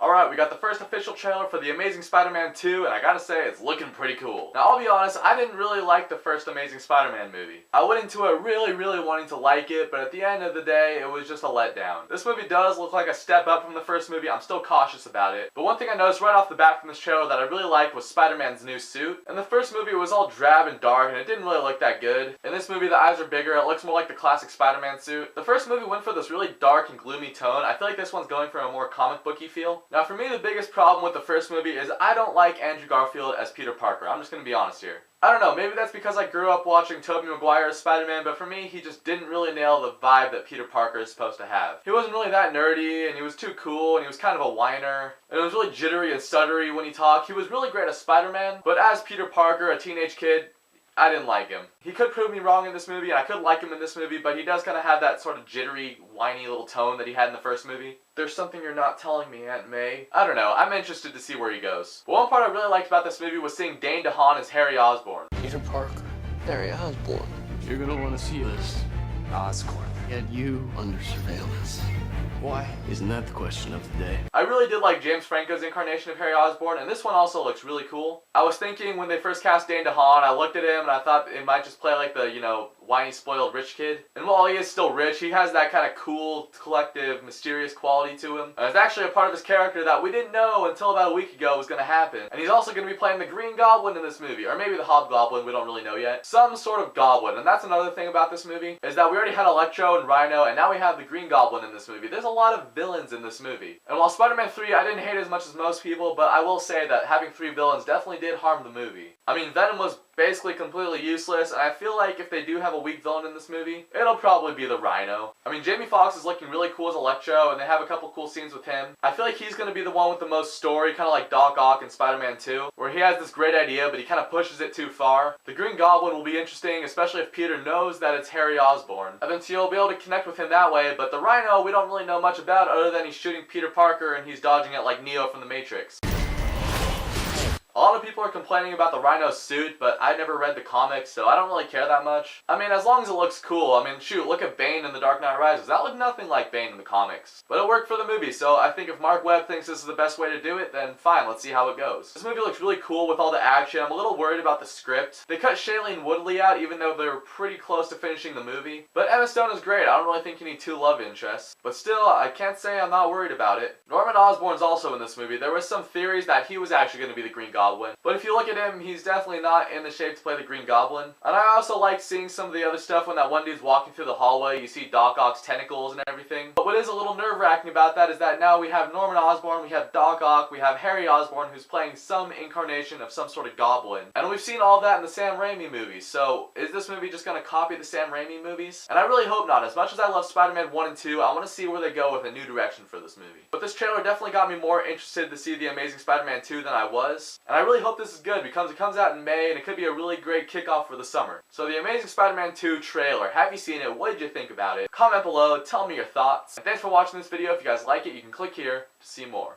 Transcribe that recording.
Alright, we got the first official trailer for The Amazing Spider-Man 2, and I gotta say, it's looking pretty cool. Now, I'll be honest, I didn't really like the first Amazing Spider-Man movie. I went into it really wanting to like it, but at the end of the day, it was just a letdown. This movie does look like a step up from the first movie. I'm still cautious about it. But one thing I noticed right off the bat from this trailer that I really liked was Spider-Man's new suit. In the first movie, it was all drab and dark, and it didn't really look that good. In this movie, the eyes are bigger. It looks more like the classic Spider-Man suit. The first movie went for this really dark and gloomy tone. I feel like this one's going for a more comic booky feel. Now, for me, the biggest problem with the first movie is I don't like Andrew Garfield as Peter Parker. I'm just gonna be honest here. I don't know, maybe that's because I grew up watching Tobey Maguire as Spider-Man, but for me, he just didn't really nail the vibe that Peter Parker is supposed to have. He wasn't really that nerdy, and he was too cool, and he was kind of a whiner, and it was really jittery and stuttery when he talked. He was really great as Spider-Man, but as Peter Parker, a teenage kid, I didn't like him. He could prove me wrong in this movie, and I could like him in this movie, but he does kind of have that sort of jittery, whiny little tone that he had in the first movie. There's something you're not telling me, Aunt May. I don't know, I'm interested to see where he goes. But one part I really liked about this movie was seeing Dane DeHaan as Harry Osborn. Peter Parker, Harry Osborn. You're gonna want to see this. Oscorp. Get you under surveillance. Why? Isn't that the question of the day? I really did like James Franco's incarnation of Harry Osborn, and this one also looks really cool. I was thinking when they first cast Dane DeHaan, I looked at him and I thought it might just play like the, whiny, spoiled rich kid. And while he is still rich, he has that kind of cool, collective, mysterious quality to him. And it's actually a part of his character that we didn't know until about a week ago was going to happen. And he's also going to be playing the Green Goblin in this movie, or maybe the Hobgoblin, we don't really know yet. Some sort of goblin, and that's another thing about this movie, is that we already had Electro and Rhino, and now we have the Green Goblin in this movie. There's a lot of villains in this movie. And while Spider-Man 3 I didn't hate as much as most people, but I will say that having 3 villains definitely did harm the movie. I mean, Venom was basically completely useless, and I feel like if they do have a weak villain in this movie, it'll probably be the Rhino. I mean, Jamie Foxx is looking really cool as Electro, and they have a couple cool scenes with him. I feel like he's going to be the one with the most story, kind of like Doc Ock in Spider-Man 2, where he has this great idea, but he kind of pushes it too far. The Green Goblin will be interesting, especially if Peter knows that it's Harry Osborn. I think you'll be able to connect with him that way, but the Rhino, we don't really know much about other than he's shooting Peter Parker and he's dodging it like Neo from the Matrix. A lot of people are complaining about the Rhino's suit, but I never read the comics, so I don't really care that much. I mean, as long as it looks cool. I mean, shoot, look at Bane in The Dark Knight Rises. That looked nothing like Bane in the comics. But it worked for the movie, so I think if Mark Webb thinks this is the best way to do it, then fine, let's see how it goes. This movie looks really cool with all the action. I'm a little worried about the script. They cut Shailene Woodley out, even though they were pretty close to finishing the movie. But Emma Stone is great. I don't really think you need 2 love interests. But still, I can't say I'm not worried about it. Norman Osborn's also in this movie. There was some theories that he was actually going to be the Green Goblin. But if you look at him, he's definitely not in the shape to play the Green Goblin. And I also like seeing some of the other stuff when that one dude's walking through the hallway. You see Doc Ock's tentacles and everything. But what is a little nerve-wracking about that is that now we have Norman Osborn, we have Doc Ock, we have Harry Osborn who's playing some incarnation of some sort of goblin. And we've seen all of that in the Sam Raimi movies. So is this movie just going to copy the Sam Raimi movies? And I really hope not. As much as I love Spider-Man 1 and 2, I want to see where they go with a new direction for this movie. But this trailer definitely got me more interested to see The Amazing Spider-Man 2 than I was. And I really hope this is good because it comes out in May and it could be a really great kickoff for the summer. So The Amazing Spider-Man 2 trailer, have you seen it? What did you think about it? Comment below, tell me your thoughts. And thanks for watching this video. If you guys like it, you can click here to see more.